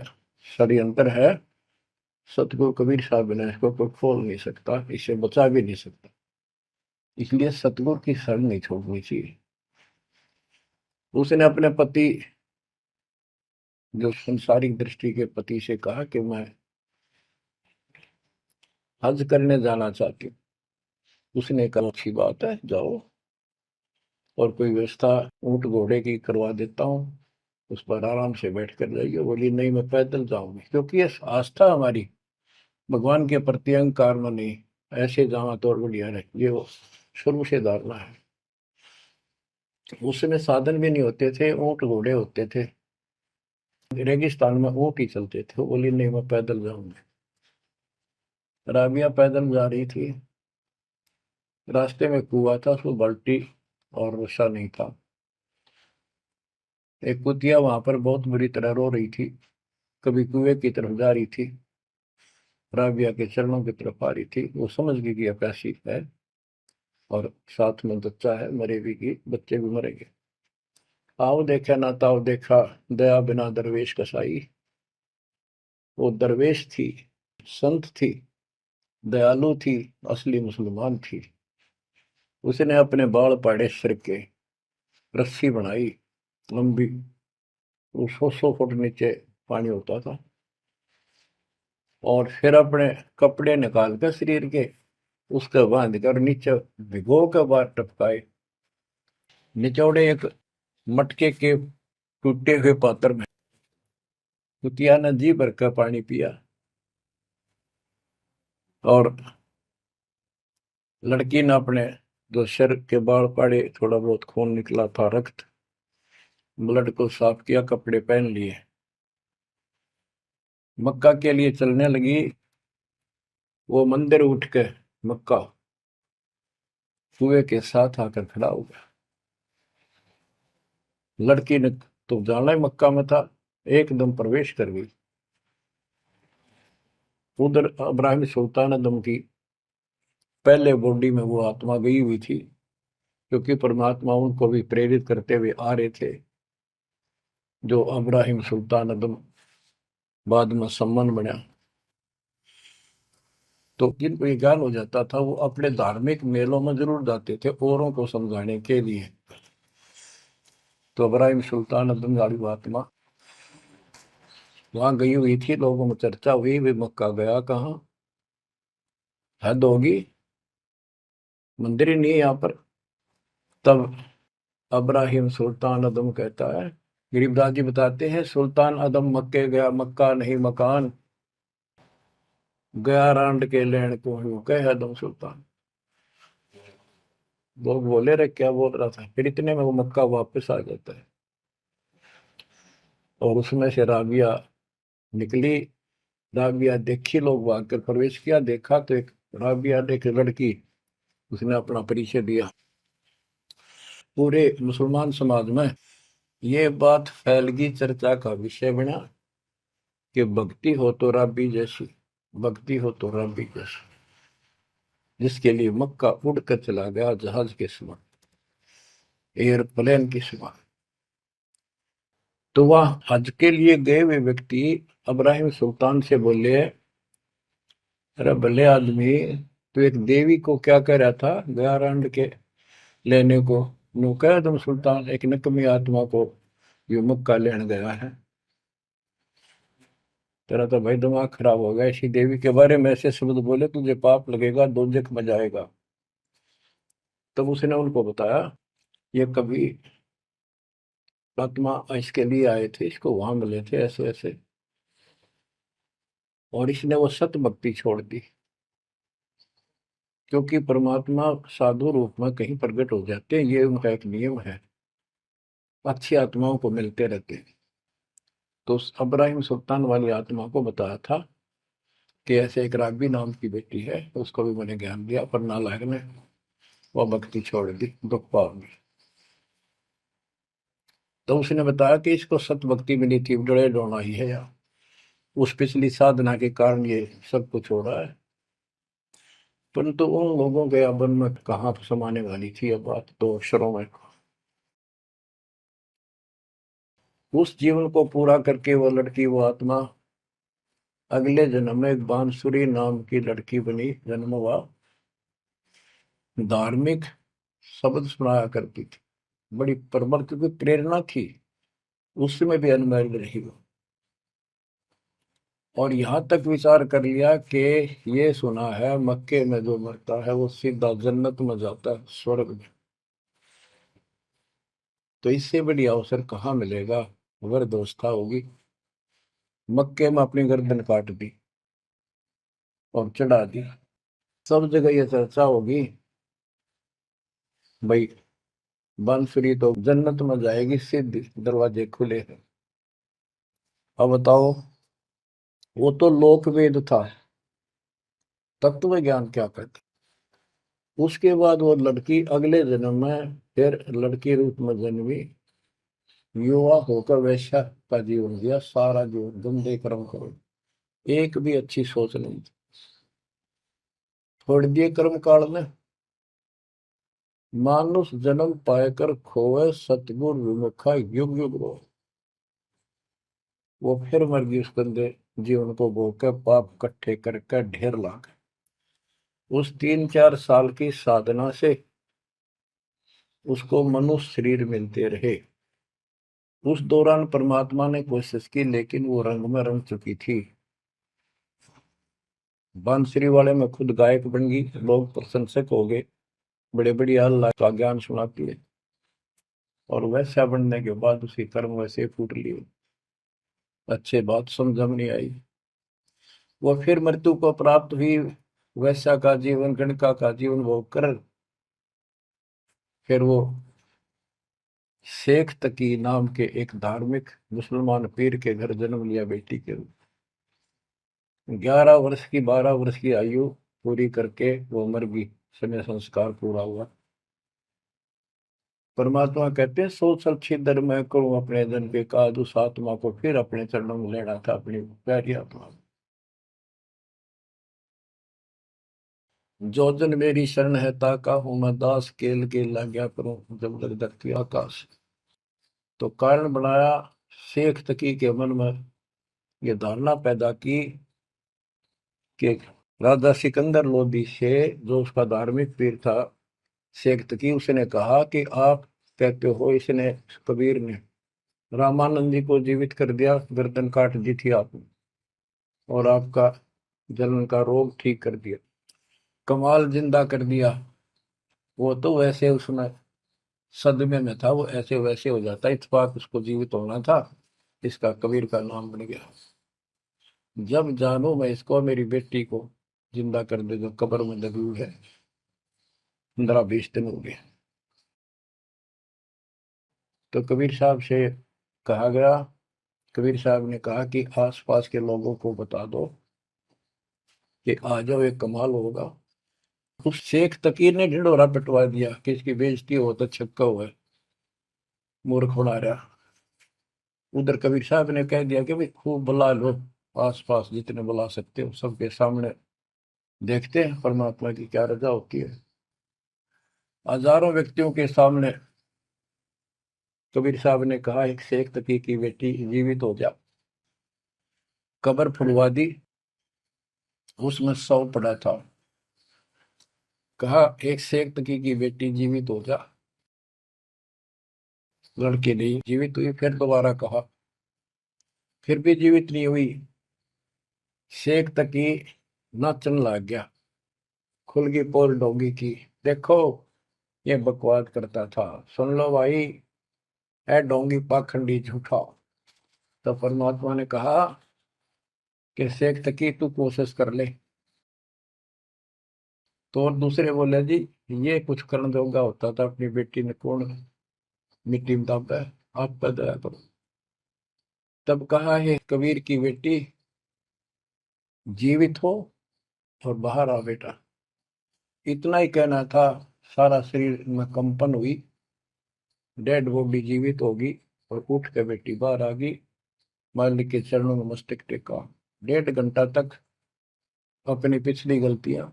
षड्यंत्र है। सतगुरु कबीर साहब ने इसको कोई खोल नहीं सकता, इसे बचा भी नहीं सकता। इसलिए सतगुरु की शरण नहीं छोड़नी चाहिए। उसने अपने पति, जो संसारिक दृष्टि के पति से कहा कि मैं हज करने जाना चाहती हूँ। उसने कहा अच्छी बात है, जाओ, और कोई व्यवस्था ऊंट घोड़े की करवा देता हूँ, उस पर आराम से बैठ कर जाइए। बोली नहीं, मैं पैदल जाऊंगी, क्योंकि ये आस्था हमारी भगवान के प्रति अहंकार में नहीं, ऐसे जावा तो और बढ़िया है, ये वो शुरू से धारणा है। उस समय साधन भी नहीं होते थे, ऊंट घोड़े होते थे, रेगिस्तान में ऊंट ही चलते थे। वो बोली नहीं, मैं पैदल जाऊंगी। राबिया पैदल जा रही थी, रास्ते में कुआं था, उसमें बाल्टी और रस्सा नहीं था। एक कुतिया वहां पर बहुत बुरी तरह रो रही थी, कभी कुएं की तरफ जा रही थी, राबिया के चरणों की तरफ आ रही थी। वो समझ गई कि प्यासी है और साथ में बच्चा है, मरेगी की, बच्चे भी मरेंगे। आओ देखा ना ताओ देखा, दया बिना दरवेश कसाई। वो दरवेश थी, संत थी, दयालु थी, असली मुसलमान थी। उसने अपने बाल पाड़े सिर के, रस्सी बनाई लंबी, वो 100 फुट नीचे पानी होता था, और फिर अपने कपड़े निकाल कर शरीर के उसके बांध कर नीचे भिगो के बाहर टपकाए। निचौड़े एक मटके के टूटे हुए पात्र में कुतिया ने जी भर का पानी पिया, और लड़की ने अपने जो सिर के बाल पाड़े, थोड़ा बहुत खून निकला था, रक्त, ब्लड को साफ किया, कपड़े पहन लिए, मक्का के लिए चलने लगी। वो मंदिर उठ के मक्का कुएं के साथ आकर खड़ा हो गया। लड़की ने तो जाना ही मक्का में था, एकदम प्रवेश कर गई। उधर इब्राहिम सुल्तान आदम की पहले बॉडी में वो आत्मा गई हुई थी, क्योंकि परमात्मा उनको भी प्रेरित करते हुए आ रहे थे। जो इब्राहिम सुल्तान आदम बाद में सम्मन बना, तो जिनको ये ज्ञान हो जाता था, वो अपने धार्मिक मेलों में जरूर जाते थे औरों को समझाने के लिए। तो इब्राहिम सुल्तान आदम वाली आत्मा वहां गई हुई थी, लोगों में चर्चा हुई, वे मक्का गया कहाँ, हद होगी, मंदिर ही नहीं है यहाँ पर। तब इब्राहिम सुल्तान आदम कहता है, गरीबदास जी बताते हैं, सुल्तान आदम मक्के गया, मक्का नहीं मकान, गया रांड के लेन को यूं कहे आदम सुल्तान। लोग बोले रे क्या बोल रहा था, फिर इतने में वो मक्का वापस आ जाता है, और उसमें से राबिया निकली। राबिया देखी, लोग भाग कर प्रवेश किया, देखा तो एक राबिया ने, एक लड़की, उसने अपना परिचय दिया। पूरे मुसलमान समाज में ये बात फैल गई, चर्चा का विषय बना कि भक्ति हो तो राबी जैसी, भक्ति हो तो राबी जैसी, जिसके लिए मक्का उड़कर चला गया जहाज के समान, एयरप्लेन के समान। तो वह हज के लिए गए हुए व्यक्ति इब्राहिम सुल्तान से बोले, अरे भले आदमी, तो एक देवी को क्या कह रहा था, गया रांड के लेने को, नो कह तुम सुल्तान, एक नकमी आत्मा को यो मक्का लेने गया है। तेरा तो भाई दिमाग खराब हो गया, इसी देवी के बारे में ऐसे शब्द बोले, तुझे पाप लगेगा, दोजख में जाएगा। तब उसने उनको बताया, ये कभी आत्मा इसके लिए आए थे, इसको वहां मिले थे ऐसे ऐसे, और इसने वो सत भक्ति छोड़ दी, क्योंकि परमात्मा साधु रूप में कहीं प्रकट हो जाते हैं, ये उनका एक नियम है, अच्छी आत्माओं को मिलते रहते हैं। तो उस इब्राहिम सुल्तान वाली आत्मा को बताया था कि ऐसे एक राबी नाम की बेटी है, उसको भी मैंने ज्ञान दिया, पर नालायक ने वो भक्ति छोड़ दी, दुख पाओगी। तो उसने बताया कि इसको सत भक्ति मिली थी, डरे डोना ही है यार, उस पिछली साधना के कारण ये सब कुछ हो रहा है। परंतु उन लोगों के अबन में कहाँ समाने वाली थी ये बात, दो अक्षरों में। उस जीवन को पूरा करके वो लड़की, वो आत्मा अगले जन्म में एक बांसुरी नाम की लड़की बनी, जन्म हुआ। धार्मिक शब्द सुनाया करती थी, बड़ी परमर की प्रेरणा थी, उसमें भी अनमैरिड रही वो। और यहां तक विचार कर लिया कि ये सुना है मक्के में जो मरता है वो सीधा जन्नत में जाता है, स्वर्ग में। तो इससे बड़ी अवसर कहाँ मिलेगा, अगर दोस्ता होगी। मक्के में अपनी गर्दन काट दी और चढ़ा दी, सब जगह ये चर्चा होगी, भाई बांसुरी तो जन्नत में जाएगी, सीधे दरवाजे खुले हैं। अब बताओ, वो तो लोकवेद था, तत्व ज्ञान क्या कहते। उसके बाद वो लड़की अगले जन्म में फिर लड़की रूप में जन्मी, युवा होकर वैश्या का जीवन दिया, सारा जीवन गंदे कर्म करो, एक भी अच्छी सोच नहीं थी, छोड़ दिए कर्म काल ने। मानुष जन्म पाकर खोए, सतगुर विमुखा युग युग रो। वो फिर मर गई उस गंदे जीवन को भोग के, पाप इकट्ठे करके ढेर ला गए। उस 3-4 साल की साधना से उसको मनुष्य शरीर मिलते रहे। उस दौरान परमात्मा ने कोशिश की, लेकिन वो रंग में रंग चुकी थी। बांसुरी वाले में खुद गायक बन गई, लोग प्रशंसक हो गए, बड़े बड़ी अल्लाह का ज्ञान सुनाती है। और वैसा बनने के बाद उसी कर्म वैसे फूट लिए, अच्छे बात समझ में नहीं आई। वो फिर मृत्यु को प्राप्त हुई, वैसा का जीवन, गणका का जीवन वो कर, फिर वो शेख तकी नाम के एक धार्मिक मुसलमान पीर के घर जन्म लिया बेटी के रूप। 11 वर्ष की, 12 वर्ष की आयु पूरी करके वो मर गई, समय संस्कार पूरा हुआ। परमात्मा कहते हैं, सोच अच्छी दर मैं करूं अपने जन के काज, उस आत्मा को फिर अपने चरणों में लेना था, अपनी प्यारी आत्मा। जो जन मेरी शरण है ताका हूं मैं दास, केल के लाग्या करूं जब तक धरती आकाश। तो कारण बनाया, शेख तकी के मन में ये धारणा पैदा की कि राजा सिकंदर लोदी से, जो उसका धार्मिक पीर था शेख तकी, उसने कहा कि आप कहते हो इसने, कबीर ने रामानंद जी को जीवित कर दिया, गर्दन काट दी थी आपने, और आपका जलन का रोग ठीक कर दिया, कमाल जिंदा कर दिया। वो तो वैसे उसमें सदमे में था, वो ऐसे वैसे हो जाता, इत्तेफाक उसको जीवित होना था, इसका कबीर का नाम बन गया। जब जानू मैं इसको, मेरी बेटी को जिंदा कर दे जो कब्र में दबी हुई है, 15-20 दिन हो गए। तो कबीर साहब से कहा गया, कबीर साहब ने कहा कि आसपास के लोगों को बता दो कि आ जाओ, एक कमाल होगा। उस शेख तकीर ने ढिंढोरा पिटवा दिया कि इसकी बेइज्जती हो तो छक्का हुआ है, मूर्ख बना रहा। उधर कबीर साहब ने कह दिया कि भाई खूब बुला लो, आसपास जितने बुला सकते हो, सबके सामने देखते हैं परमात्मा की क्या रजा होती है। हजारों व्यक्तियों के सामने कबीर साहब ने कहा, एक शेख तकी की बेटी जीवित हो जा। कब्र खुलवा दी, उसमें 100 पड़ा था। कहा, एक शेख तकी की बेटी जीवित हो जा, लड़की नहीं जीवित हुई। फिर दोबारा कहा, फिर भी जीवित नहीं हुई। शेख तकी नाचन लग गया, खुल गई पोल डोगी की। देखो ये बकवाद करता था, सुन लो भाई, है डोंगी पाखंडी झूठा। तो परमात्मा ने कहा कि शेख तकी तू कोशिश कर ले। तो और दूसरे बोले, जी ये कुछ करने जोगा होता था, अपनी बेटी ने कौन मिट्टी में दाबा है, आप पर दया करो। तब कहा, है कबीर की बेटी, जीवित हो और बाहर आ बेटा। इतना ही कहना था। सारा शरीर में कंपन हुई, डेड बॉडी जीवित होगी और उठ के बेटी बाहर आ गई। मालिक के चरणों में मस्तक टेका। 1.5 घंटा तक अपनी पिछली गलतियां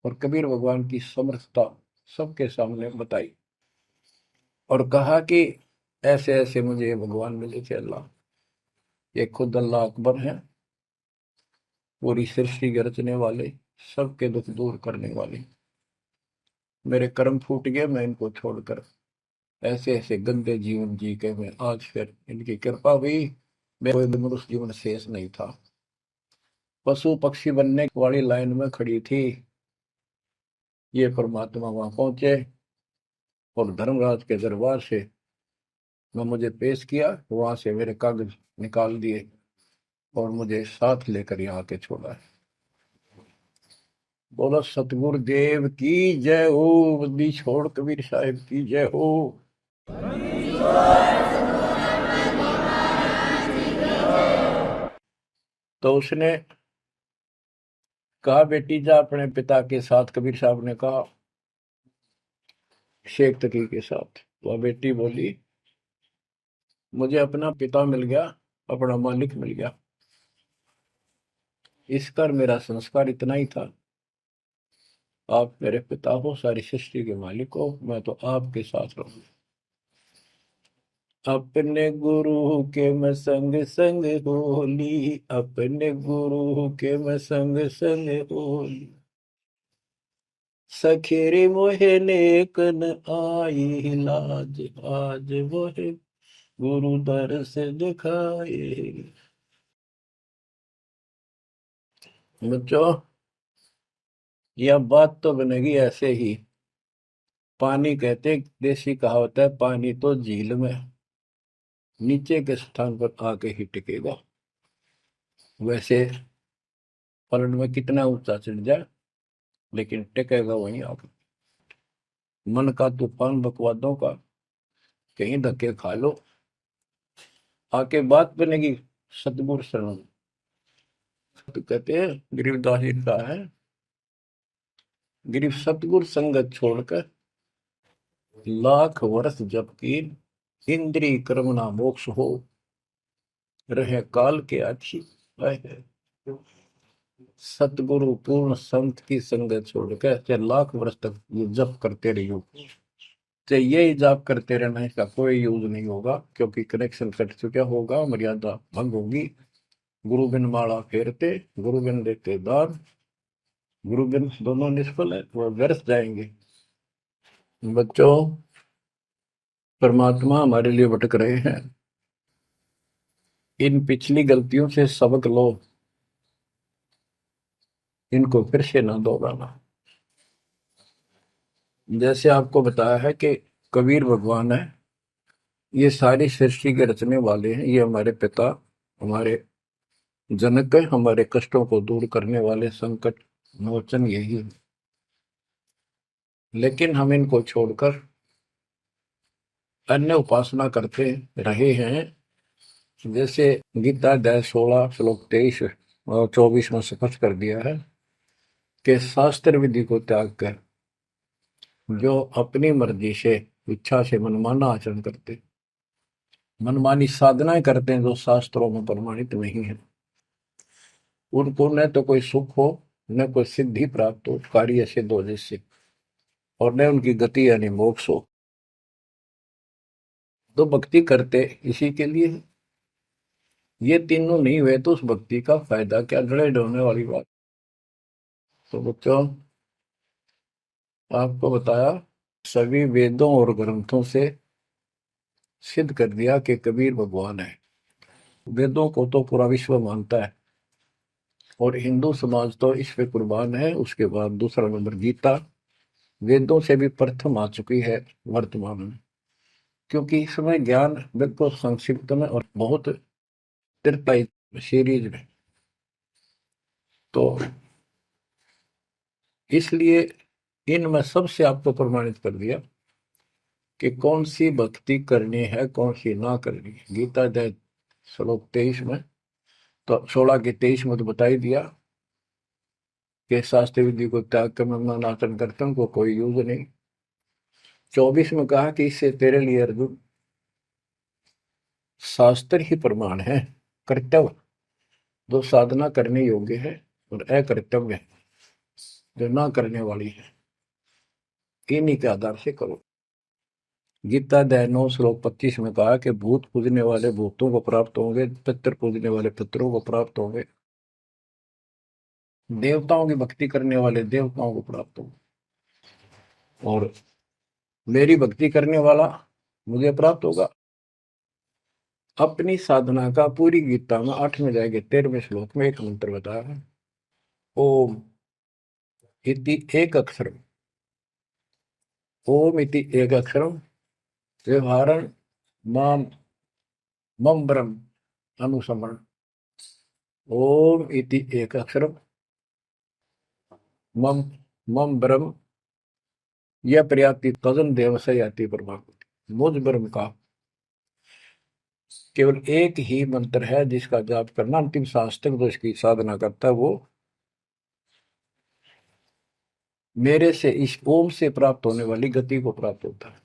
और कबीर भगवान की समर्थता सबके सामने बताई और कहा कि ऐसे ऐसे मुझे ये भगवान मिले थे अल्लाह। ये खुद अल्लाह अकबर हैं, पूरी सृष्टि के रचने वाले, सबके दुख दूर करने वाले। मेरे कर्म फूट गए, मैं इनको छोड़कर ऐसे ऐसे गंदे जीवन जी के मैं आज फिर इनकी कृपा हुई, मेरा कोई मनुष्य जीवन शेष नहीं था। पशु पक्षी बनने वाली लाइन में खड़ी थी, ये परमात्मा वहां पहुंचे और धर्मराज के दरबार से मैं मुझे पेश किया, वहां से मेरे कागज निकाल दिए और मुझे साथ लेकर यहाँ आके छोड़ा है। बोलो सतगुरु देव की जय हो, बंदी छोड़ कबीर साहिब की जय हो। तो उसने कहा बेटी जा अपने पिता के साथ, कबीर साहब ने कहा शेख तकी के साथ। वह बेटी बोली मुझे अपना पिता मिल गया, अपना मालिक मिल गया, इस कर मेरा संस्कार इतना ही था। आप मेरे पिता हो, सारी सृष्टि के मालिक हो, मैं तो आपके साथ रहूं। अपने गुरु के मैं संग संग होली, अपने गुरु के मैं संग संग होली। सखेरे मोहे नेकन आई लाज, आज मोहे गुरु दर से दिखाए। बच्चों यह बात तो बनेगी ऐसे ही। पानी कहते, देसी कहावत है, पानी तो झील में नीचे के स्थान पर आके ही टिकेगा। वैसे पलट में कितना ऊंचा चढ़ जाए लेकिन टिकेगा वहीं आके। मन का तूफान बकवादों का, कहीं धक्के खा लो, आके बात बनेगी सतगुरु शरण। तो कहते हैं गरीबदास जी का है, गरीब सतगुरु संगत छोड़कर लाख वर्ष जबकि इंद्री कर्म ना मोक्ष हो, रहे काल के आछी। सतगुरु पूर्ण संत की संगत छोड़कर चाहे लाख वर्ष तक ये जप करते रहियो, चाहे ये जाप करते रहना, इसका कोई यूज नहीं होगा, क्योंकि कनेक्शन कट चुका होगा, मर्यादा भंग होगी। गुरु बिन माला फेरते, गुरु बिन देते दान, गुरु बिन दोनों निष्फल है, वह व्यर्थ जाएंगे। बच्चों परमात्मा हमारे लिए भटक रहे हैं, इन पिछली गलतियों से सबक लो, इनको फिर से ना दोहराना। जैसे आपको बताया है कि कबीर भगवान है, ये सारी सृष्टि के रचने वाले हैं, ये हमारे पिता, हमारे जनक है, हमारे कष्टों को दूर करने वाले संकट मोचन यही है। लेकिन हम इनको छोड़कर अन्य उपासना करते रहे हैं। जैसे गीता अध्याय 16 श्लोक 23 और 24 में स्पष्ट कर दिया है कि शास्त्र विधि को त्याग कर जो अपनी मर्जी से इच्छा से मनमाना आचरण करते, मनमानी साधनाएं करते हैं जो शास्त्रों में प्रमाणित नहीं है, उनको न तो कोई सुख हो, न कोई सिद्धि प्राप्त हो, कार्य सिद्ध हो जिससे, और न उनकी गति यानी मोक्ष हो। तो भक्ति करते इसी के लिए है। ये तीनों नहीं हुए तो उस भक्ति का फायदा क्या, जड़े ढोने वाली बात। तो बच्चों आपको बताया, सभी वेदों और ग्रंथों से सिद्ध कर दिया कि कबीर भगवान है। वेदों को तो पूरा विश्व मानता है और हिंदू समाज तो इस पे कुर्बान है। उसके बाद दूसरा नंबर गीता, वेदों से भी प्रथम आ चुकी है वर्तमान में, क्योंकि इसमें ज्ञान बिल्कुल संक्षिप्त में और बहुत तिरपाई सीरीज में। तो इसलिए इनमें सबसे आपको प्रमाणित कर दिया कि कौन सी भक्ति करनी है, कौन सी ना करनी है। गीता अध्याय श्लोक 23 में तो 16 के 23 में तो बता ही दिया कि शास्त्र विधि को त्याग कर मैं नाचन करता को कोई यूज नहीं। 24 में कहा कि इससे तेरे लिए अर्जुन शास्त्र ही प्रमाण है, कर्तव्य जो साधना करने योग्य है और अकर्तव्य जो ना करने वाली है, इन्हीं के आधार से करो। गीता अध्याय 9 श्लोक 25 में कहा कि भूत पूजने वाले भूतों को प्राप्त होंगे, पितर पूजने वाले पितरों को प्राप्त होंगे, देवताओं की भक्ति करने वाले देवताओं को प्राप्त होंगे, और मेरी भक्ति करने वाला मुझे प्राप्त होगा। अपनी साधना का पूरी गीता में 8वें अध्याय के 13वें श्लोक में एक मंत्र बताया है, ओम इति एक अक्षरम, ओम इति एक अक्षरम व्यवहारण माम मम ब्रह्म अनुसमरण। ओम इति एक अक्षरम मम मम ब्रह्म यह प्रयाति तजन देव से याति परमात्मा। मुझ ब्रह्म का केवल एक ही मंत्र है जिसका जाप करना अंतिम सांस तक जो इसकी साधना करता है वो मेरे से इस ओम से प्राप्त होने वाली गति को प्राप्त होता है।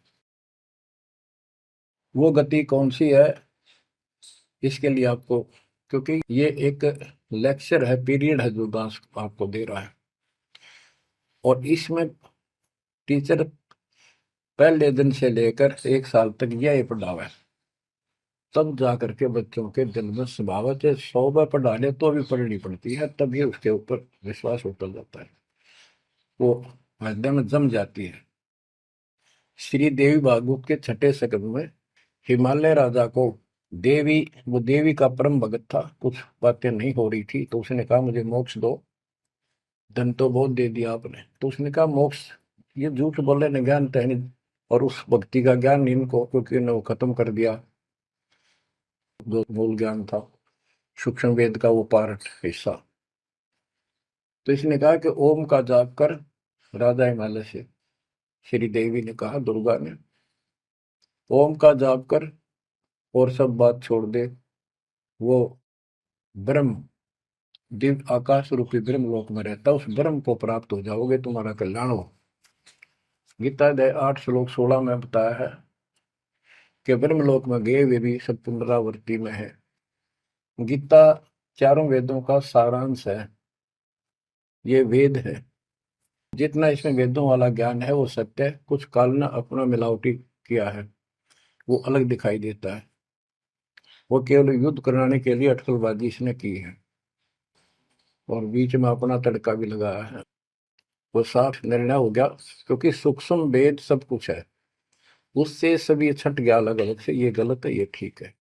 वो गति कौन सी है, इसके लिए आपको, क्योंकि ये एक लेक्चर है, पीरियड है जो दास आपको दे रहा है, और इसमें टीचर पहले दिन से लेकर 1 साल तक यह पढ़ावा है, तब जा करके बच्चों के दिल में स्वभावत है 100 बार पढ़ा ले तो भी पढ़नी पड़ती है, तभी उसके ऊपर विश्वास उतर जाता है, वो हृदय में जम जाती है। श्री देवी भागवत के 6ठे स्कंद में हिमालय राजा को देवी, वो देवी का परम भगत था, कुछ बातें नहीं हो रही थी, तो उसने कहा मुझे मोक्ष दो, धन तो बहुत दे दिया आपने, तो उसने कहा मोक्ष, ये झूठ बोले ने ज्ञान तो है नहीं, और उस भक्ति का ज्ञान इनको, क्योंकि इन्होंने वो खत्म कर दिया जो मूल ज्ञान था, सूक्ष्म वेद का वो पार्ट हिस्सा। तो इसने कहा कि ओम का जाप कर, राजा हिमालय से श्री देवी ने कहा, दुर्गा ने, ओम का जाप कर और सब बात छोड़ दे, वो ब्रह्म दिव्य आकाश रूपी ब्रह्म लोक में रहता, उस ब्रह्म को प्राप्त हो जाओगे, तुम्हारा कल्याण हो। गीता अध्याय 8 श्लोक 16 में बताया है कि ब्रह्म लोक में गए वे भी सब पुनरावृत्ति में है। गीता चारों वेदों का सारांश है, ये वेद है, जितना इसमें वेदों वाला ज्ञान है वो सत्य है, कुछ काल ने अपना मिलावटी किया है, वो अलग दिखाई देता है, वो केवल युद्ध कराने के लिए अटकलबाजी इसने की है, और बीच में अपना तड़का भी लगाया है, वो साफ निर्णय हो गया, क्योंकि सूक्ष्म वेद सब कुछ है, उससे सभी छट गया अलग अलग से, ये गलत है ये ठीक है।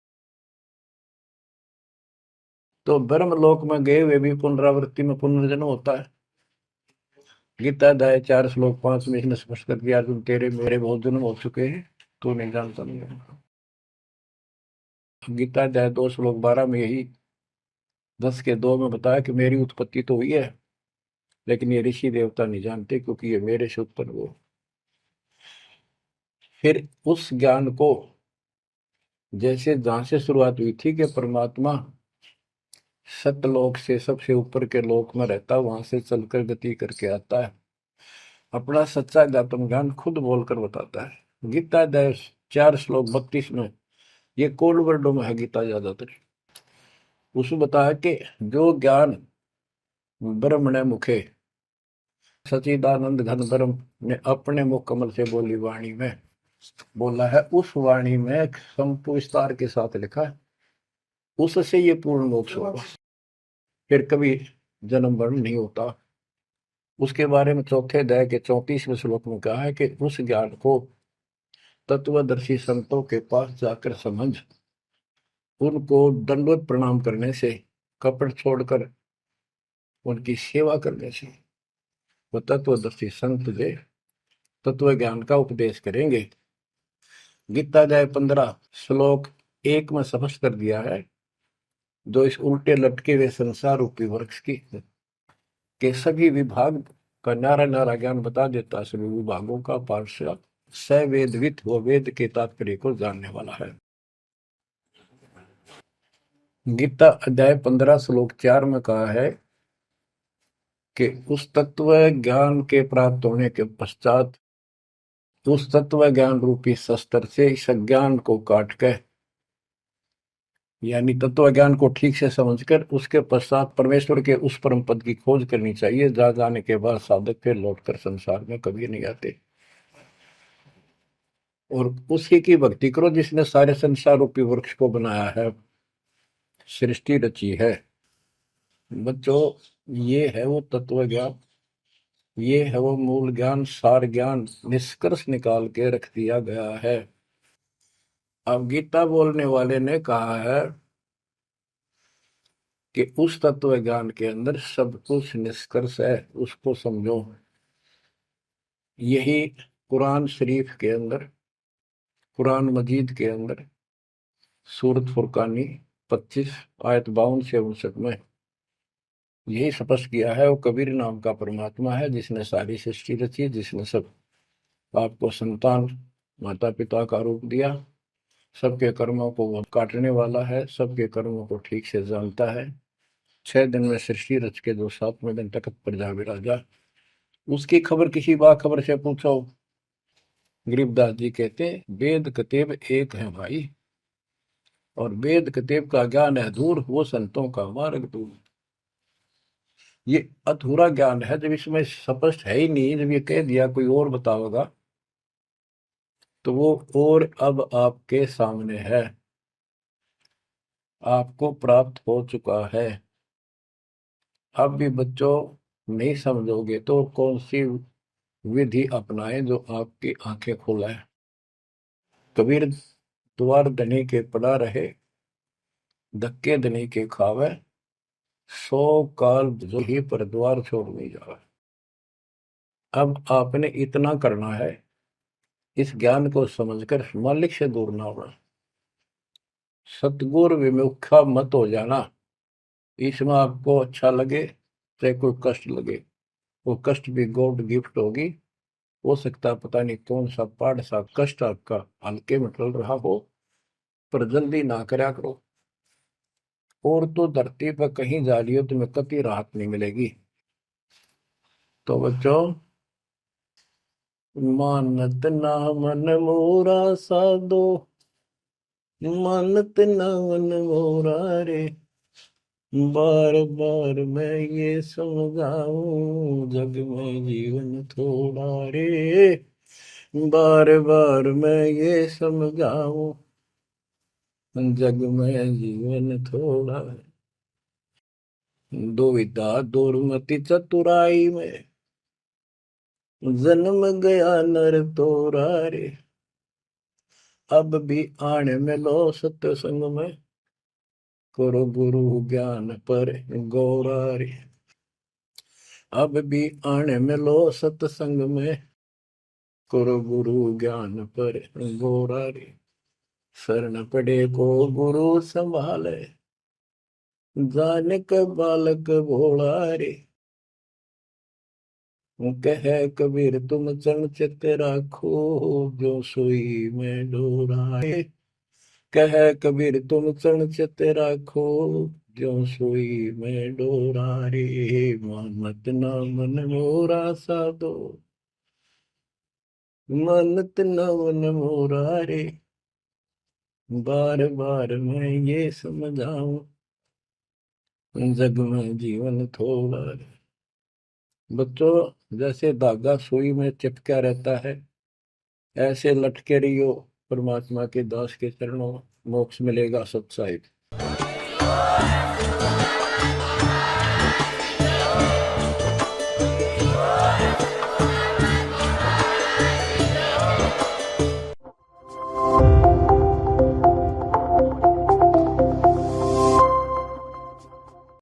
तो ब्रह्म लोक में गए हुए भी पुनरावृत्ति में पुनर्जन्म होता है। गीता अध्याय 4 श्लोक 5 में इसने स्पष्ट कर दिया, तुम तेरे मेरे बहुत जन्म हो चुके हैं, तू नहीं जानता नहीं। गीता अध्याय 2 श्लोक 12 में यही 10 के 2 में बताया कि मेरी उत्पत्ति तो हुई है, लेकिन ये ऋषि देवता नहीं जानते, क्योंकि ये मेरे से उत्पन्न हुए। फिर उस ज्ञान को, जैसे जहां से शुरुआत हुई थी कि परमात्मा सतलोक से सबसे ऊपर के लोक में रहता, वहां से चलकर गति करके आता है, अपना सच्चा ज्ञातम ज्ञान खुद बोलकर बताता है। गीता अध्याय 4 श्लोक 32 में, ये कोड वर्डों में है गीता ज्यादातर, उसमें बताया कि जो ज्ञान ब्रह्मणे मुखे सचिदानंद घन ब्रह्म ने अपने मुख कमल से बोली वाणी में बोला है, उस वाणी में संपुष्टार के साथ लिखा है, उससे ये पूर्ण मोक्ष होगा, फिर कभी जन्म मरण नहीं होता। उसके बारे में चौथे अध्याय के 34वें श्लोक में कहा है कि उस ज्ञान को तत्वदर्शी संतों के पास जाकर समझ, उनको दंडवत प्रणाम करने से, कपट छोड़कर उनकी सेवा करने से वो तत्वदर्शी संत जो तत्व ज्ञान का उपदेश करेंगे। गीता अध्याय 15 श्लोक 1 में स्पष्ट कर दिया है, जो इस उल्टे लटके हुए संसार रूपी वृक्ष की के सभी विभाग का नारा नारा ज्ञान बता देता है, सभी विभागों का पार्षद सवेदवित वो वेद के तात्पर्य को जानने वाला है। गीता अध्याय 15 श्लोक 4 में कहा है कि उस तत्व ज्ञान के प्राप्त होने के पश्चात उस तत्व ज्ञान रूपी शस्त्र से इस अज्ञान को काट कर, यानी तत्व ज्ञान को ठीक से समझकर उसके पश्चात परमेश्वर के उस परम पद की खोज करनी चाहिए, जहां जाने के बाद साधक फिर लौटकर संसार में कभी नहीं आते। और उसी की भक्ति करो जिसने सारे संसार रूपी वृक्ष को बनाया है, सृष्टि रची है। बच्चों, ये है वो तत्व ज्ञान, ये है वो मूल ज्ञान, सार ज्ञान निष्कर्ष निकाल के रख दिया गया है। अब गीता बोलने वाले ने कहा है कि उस तत्व ज्ञान के अंदर सब कुछ निष्कर्ष है, उसको समझो। यही कुरान शरीफ के अंदर, कुरान मजीद के अंदर सूरत फुरकानी 25 आयत 52 से 59 में यही स्पष्ट किया है। वो कबीर नाम का परमात्मा है जिसने सारी सृष्टि रची, जिसने सब आपको संतान माता पिता का रूप दिया, सबके कर्मों को वो काटने वाला है, सबके कर्मों को ठीक से जानता है। 6 दिन में सृष्टि रच के जो 7वें दिन तक पर जा विराजा, उसकी खबर किसी बाखबर से पूछो। गरीबदास जी कहते वेद कतेब एक है भाई, और वेद कतेब का ज्ञान है दूर, वो संतों का मार्ग दूर। ये अधूरा ज्ञान है, जब इसमें स्पष्ट है ही नहीं, जब ये कह दिया कोई और बताओगा तो वो और अब आपके सामने है, आपको प्राप्त हो चुका है। अब भी बच्चों नहीं समझोगे तो कौन सी विधि अपनाएं जो आपकी आंखें खोले। कबीर द्वार धनी के पड़ा रहे, धक्के धनी के खावे, 100 काल जो ही पर द्वार छोड़ नहीं जावे। अब आपने इतना करना है, इस ज्ञान को समझकर मालिक से दूर ना होना, सतगुर विमुखा मत हो जाना। इसमें आपको अच्छा लगे चाहे कोई कष्ट लगे, वो कष्ट भी गॉड गिफ्ट होगी। हो सकता है पता नहीं कौन सा पाठ सा कष्ट आपका हल्के में टल रहा हो, पर जल्दी ना करया करो। और तो धरती पर कहीं जा रही हो तुम्हें कभी राहत नहीं मिलेगी। तो बच्चों, मानत ना मन मोरा साधो, मानत ना मन मोरा रे, बार बार मैं ये समझाऊं जग में जीवन थोड़ा रे, बार बार मैं ये समझाऊं जग में जीवन थोड़ा। दुविधा दुर्मति चतुराई में जन्म गया नर तोरा रे, अब भी आने में लो सत्संग में, करो गुरु ज्ञान पर गौरा रे। अब भी आने में लो सत्संग में, करो गुरु ज्ञान पर गौरा रे। शरण पड़े को गुरु संभाले, जाने का बालक भोला रे। कह कबीर तुम चरण चित राखो, जो सुई में डोराए। कह कबीर तुम चरण चित राखो, जो सुई में डोरा रे। मानत ना मन मोरा साधो, मानत ना मन मोरा रे, बार बार मैं ये समझाऊं जग में जीवन थोड़ा रे। बच्चों, जैसे धागा सुई में चिपका रहता है, ऐसे लटके रहियो परमात्मा के दास के चरणों, मोक्ष मिलेगा सत्साहिब।